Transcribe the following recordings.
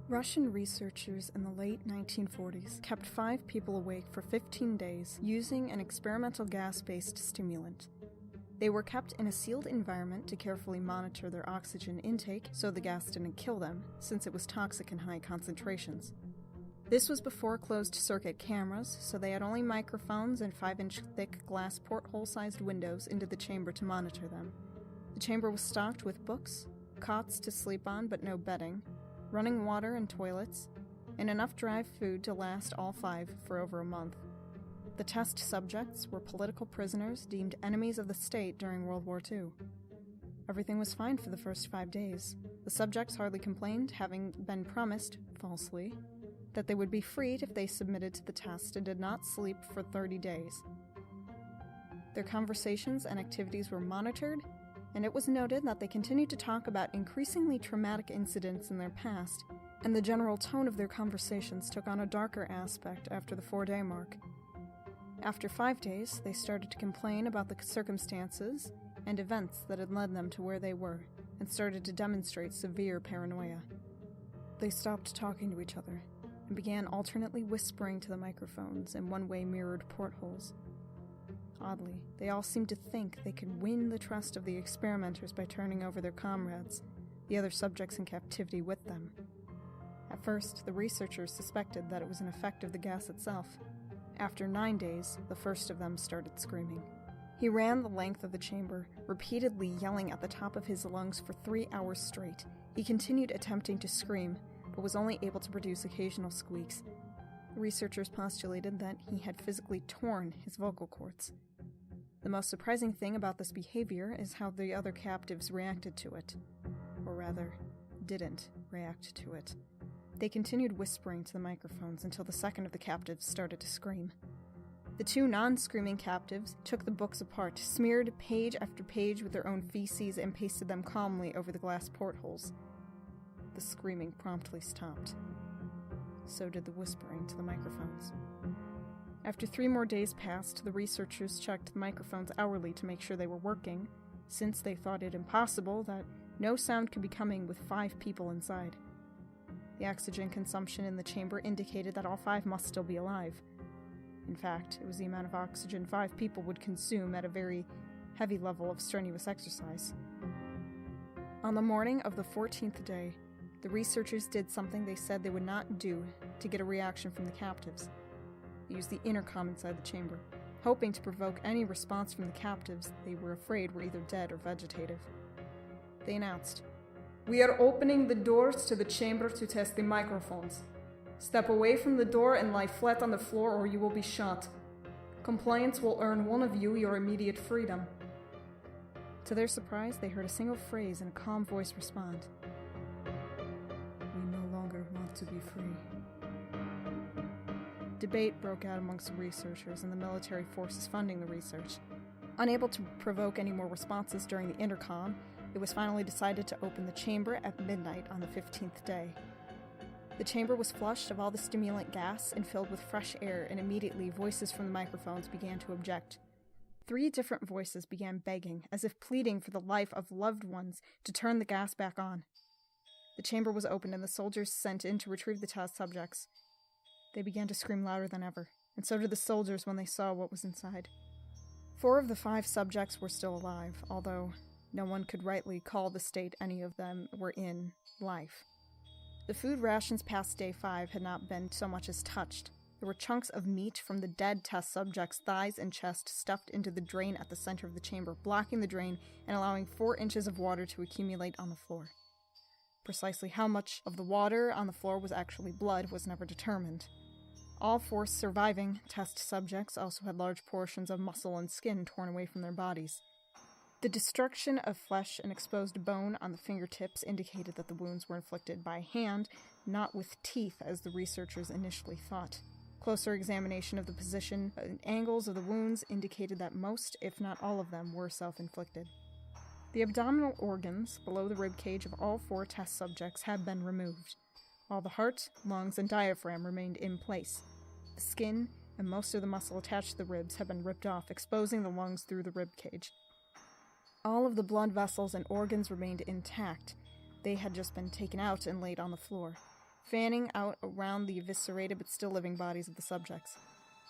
Russian researchers in the late 1940s kept 5 people awake for 15 days using an experimental gas-based stimulant. They were kept in a sealed environment to carefully monitor their oxygen intake so the gas didn't kill them, since it was toxic in high concentrations. This was before closed-circuit cameras, so they had only microphones and 5-inch thick glass porthole-sized windows into the chamber to monitor them. The chamber was stocked with books, cots to sleep on but no bedding, running water and toilets, and enough dry food to last all 5 for over a month. The test subjects were political prisoners deemed enemies of the state during World War II. Everything was fine for the first 5 days. The subjects hardly complained, having been promised, falsely, that they would be freed if they submitted to the test and did not sleep for 30 days. Their conversations and activities were monitored, and it was noted that they continued to talk about increasingly traumatic incidents in their past, and the general tone of their conversations took on a darker aspect after the 4-day mark. After 5 days, they started to complain about the circumstances and events that had led them to where they were, and started to demonstrate severe paranoia. They stopped talking to each other, and began alternately whispering to the microphones in one-way mirrored portholes. Oddly, they all seemed to think they could win the trust of the experimenters by turning over their comrades, the other subjects in captivity, with them. At first, the researchers suspected that it was an effect of the gas itself. After 9 days, the first of them started screaming. He ran the length of the chamber, repeatedly yelling at the top of his lungs for 3 hours straight. He continued attempting to scream, but was only able to produce occasional squeaks. The researchers postulated that he had physically torn his vocal cords. The most surprising thing about this behavior is how the other captives reacted to it. Or rather, didn't react to it. They continued whispering to the microphones until the second of the captives started to scream. The 2 non-screaming captives took the books apart, smeared page after page with their own feces, and pasted them calmly over the glass portholes. The screaming promptly stopped. So did the whispering to the microphones. After 3 more days passed, the researchers checked the microphones hourly to make sure they were working, since they thought it impossible that no sound could be coming with 5 people inside. The oxygen consumption in the chamber indicated that all 5 must still be alive. In fact, it was the amount of oxygen 5 people would consume at a very heavy level of strenuous exercise. On the morning of the 14th day, the researchers did something they said they would not do to get a reaction from the captives. They used the intercom inside the chamber, hoping to provoke any response from the captives they were afraid were either dead or vegetative. They announced, "We are opening the doors to the chamber to test the microphones. Step away from the door and lie flat on the floor or you will be shot. Compliance will earn one of you your immediate freedom." To their surprise, they heard a single phrase in a calm voice respond. "We no longer want to be free." Debate broke out amongst the researchers and the military forces funding the research. Unable to provoke any more responses during the intercom, it was finally decided to open the chamber at midnight on the 15th day. The chamber was flushed of all the stimulant gas and filled with fresh air, and immediately voices from the microphones began to object. 3 different voices began begging, as if pleading for the life of loved ones, to turn the gas back on. The chamber was opened and the soldiers sent in to retrieve the test subjects. They began to scream louder than ever, and so did the soldiers when they saw what was inside. 4 of the 5 subjects were still alive, although no one could rightly call the state any of them were in life. The food rations past day 5 had not been so much as touched. There were chunks of meat from the dead test subjects' thighs and chest stuffed into the drain at the center of the chamber, blocking the drain and allowing 4 inches of water to accumulate on the floor. Precisely how much of the water on the floor was actually blood was never determined. All 4 surviving test subjects also had large portions of muscle and skin torn away from their bodies. The destruction of flesh and exposed bone on the fingertips indicated that the wounds were inflicted by hand, not with teeth as the researchers initially thought. Closer examination of the position and angles of the wounds indicated that most, if not all of them, were self-inflicted. The abdominal organs below the ribcage of all 4 test subjects had been removed, while the heart, lungs, and diaphragm remained in place. The skin and most of the muscle attached to the ribs had been ripped off, exposing the lungs through the ribcage. All of the blood vessels and organs remained intact. They had just been taken out and laid on the floor, fanning out around the eviscerated but still living bodies of the subjects.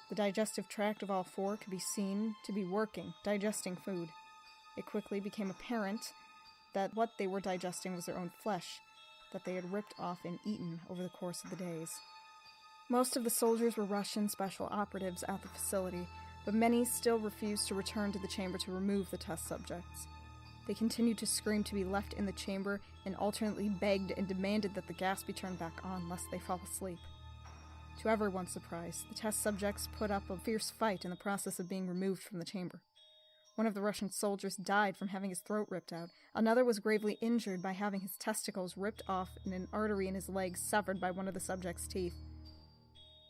The digestive tract of all 4 could be seen to be working, digesting food. It quickly became apparent that what they were digesting was their own flesh, that they had ripped off and eaten over the course of the days. Most of the soldiers were Russian special operatives at the facility, but many still refused to return to the chamber to remove the test subjects. They continued to scream to be left in the chamber and alternately begged and demanded that the gas be turned back on lest they fall asleep. To everyone's surprise, the test subjects put up a fierce fight in the process of being removed from the chamber. One of the Russian soldiers died from having his throat ripped out. Another was gravely injured by having his testicles ripped off and an artery in his leg severed by one of the subject's teeth.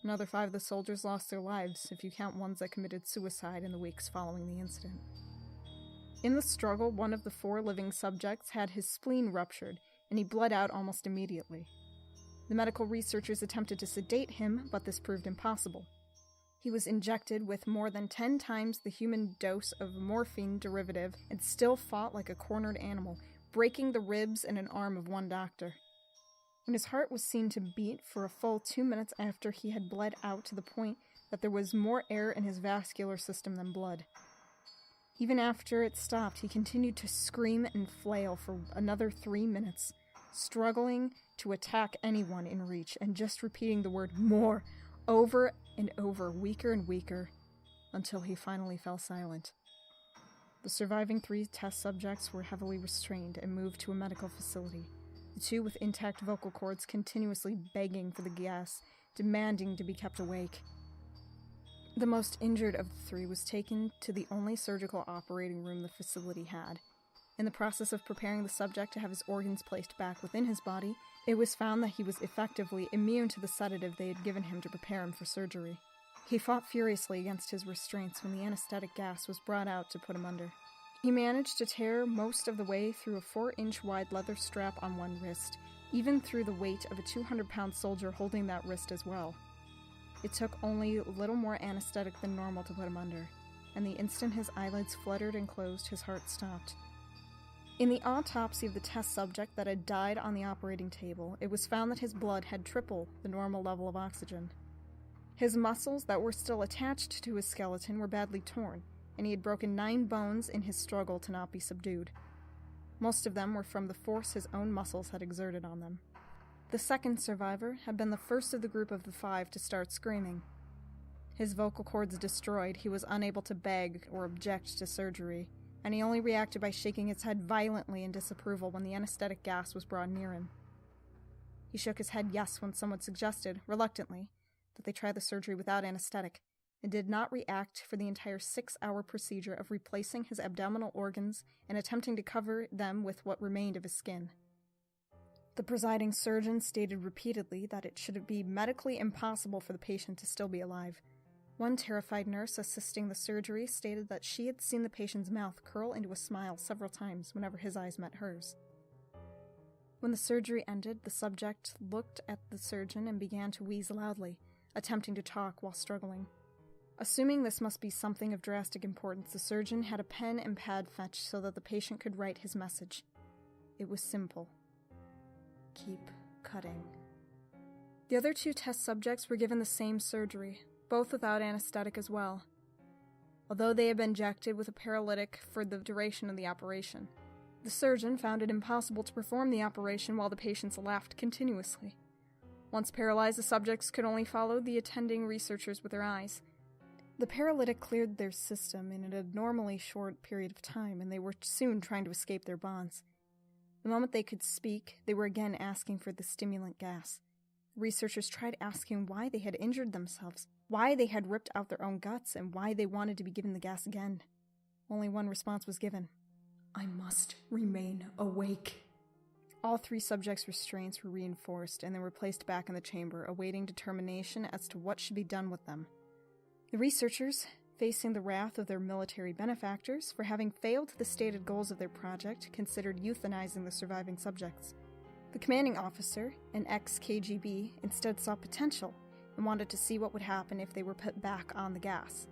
Another 5 of the soldiers lost their lives, if you count ones that committed suicide in the weeks following the incident. In the struggle, one of the 4 living subjects had his spleen ruptured, and he bled out almost immediately. The medical researchers attempted to sedate him, but this proved impossible. He was injected with more than 10 times the human dose of a morphine derivative and still fought like a cornered animal, breaking the ribs and an arm of one doctor. When his heart was seen to beat for a full 2 minutes after he had bled out to the point that there was more air in his vascular system than blood. Even after it stopped, he continued to scream and flail for another 3 minutes, struggling to attack anyone in reach and just repeating the word "more" over and over, weaker and weaker, until he finally fell silent. The surviving 3 test subjects were heavily restrained and moved to a medical facility. The 2 with intact vocal cords continuously begging for the gas, demanding to be kept awake. The most injured of the 3 was taken to the only surgical operating room the facility had. In the process of preparing the subject to have his organs placed back within his body, it was found that he was effectively immune to the sedative they had given him to prepare him for surgery. He fought furiously against his restraints when the anesthetic gas was brought out to put him under. He managed to tear most of the way through a 4-inch wide leather strap on one wrist, even through the weight of a 200-pound soldier holding that wrist as well. It took only a little more anesthetic than normal to put him under, and the instant his eyelids fluttered and closed, his heart stopped. In the autopsy of the test subject that had died on the operating table, it was found that his blood had triple the normal level of oxygen. His muscles that were still attached to his skeleton were badly torn, and he had broken 9 bones in his struggle to not be subdued. Most of them were from the force his own muscles had exerted on them. The second survivor had been the first of the group of the 5 to start screaming. His vocal cords destroyed, he was unable to beg or object to surgery, and he only reacted by shaking his head violently in disapproval when the anesthetic gas was brought near him. He shook his head yes when someone suggested, reluctantly, that they try the surgery without anesthetic, and did not react for the entire 6-hour procedure of replacing his abdominal organs and attempting to cover them with what remained of his skin. The presiding surgeon stated repeatedly that it should be medically impossible for the patient to still be alive. One terrified nurse assisting the surgery stated that she had seen the patient's mouth curl into a smile several times whenever his eyes met hers. When the surgery ended, the subject looked at the surgeon and began to wheeze loudly, attempting to talk while struggling. Assuming this must be something of drastic importance, the surgeon had a pen and pad fetched so that the patient could write his message. It was simple. Keep cutting. The other 2 test subjects were given the same surgery, both without anesthetic as well, although they had been injected with a paralytic for the duration of the operation. The surgeon found it impossible to perform the operation while the patients laughed continuously. Once paralyzed, the subjects could only follow the attending researchers with their eyes. The paralytic cleared their system in an abnormally short period of time, and they were soon trying to escape their bonds. The moment they could speak, they were again asking for the stimulant gas. Researchers tried asking why they had injured themselves, why they had ripped out their own guts, and why they wanted to be given the gas again. Only one response was given. I must remain awake. All 3 subjects' restraints were reinforced and they were placed back in the chamber, awaiting determination as to what should be done with them. The researchers, facing the wrath of their military benefactors for having failed the stated goals of their project, considered euthanizing the surviving subjects. The commanding officer, an ex-KGB, instead saw potential and wanted to see what would happen if they were put back on the gas.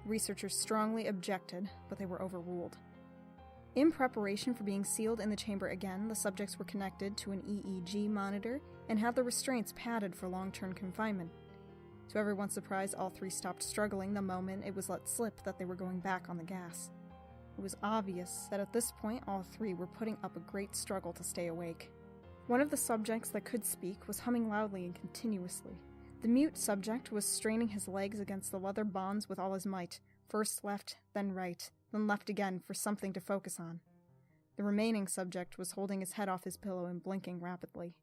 The researchers strongly objected, but they were overruled. In preparation for being sealed in the chamber again, the subjects were connected to an EEG monitor and had their restraints padded for long-term confinement. To everyone's surprise, all 3 stopped struggling the moment it was let slip that they were going back on the gas. It was obvious that at this point all 3 were putting up a great struggle to stay awake. One of the subjects that could speak was humming loudly and continuously. The mute subject was straining his legs against the leather bonds with all his might, first left, then right, then left again for something to focus on. The remaining subject was holding his head off his pillow and blinking rapidly.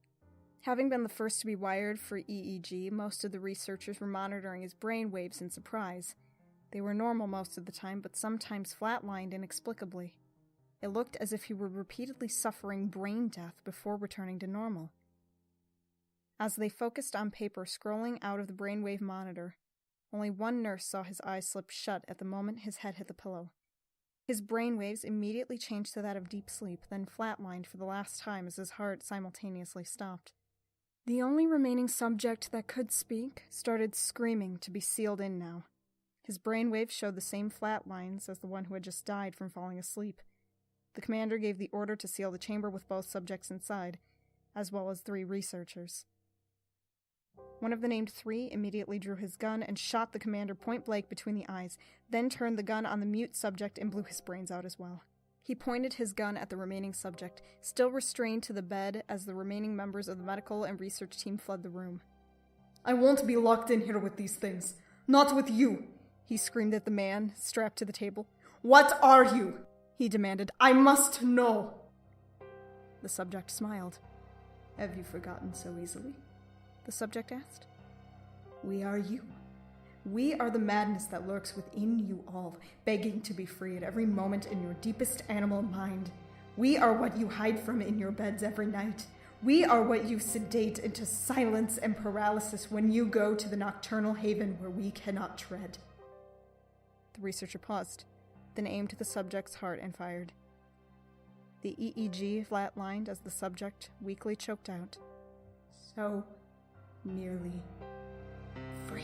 Having been the first to be wired for EEG, most of the researchers were monitoring his brain waves in surprise. They were normal most of the time, but sometimes flatlined inexplicably. It looked as if he were repeatedly suffering brain death before returning to normal. As they focused on paper scrolling out of the brainwave monitor, only one nurse saw his eyes slip shut at the moment his head hit the pillow. His brainwaves immediately changed to that of deep sleep, then flatlined for the last time as his heart simultaneously stopped. The only remaining subject that could speak started screaming to be sealed in now. His brainwaves showed the same flat lines as the one who had just died from falling asleep. The commander gave the order to seal the chamber with both subjects inside, as well as 3 researchers. One of the named 3 immediately drew his gun and shot the commander point-blank between the eyes, then turned the gun on the mute subject and blew his brains out as well. He pointed his gun at the remaining subject, still restrained to the bed as the remaining members of the medical and research team fled the room. "I won't be locked in here with these things. Not with you," he screamed at the man strapped to the table. "What are you?" he demanded. "I must know." The subject smiled. "Have you forgotten so easily?" the subject asked. "We are you. We are the madness that lurks within you all, begging to be free at every moment in your deepest animal mind. We are what you hide from in your beds every night. We are what you sedate into silence and paralysis when you go to the nocturnal haven where we cannot tread." The researcher paused, then aimed the subject's heart and fired. The EEG flatlined as the subject weakly choked out, "So nearly free."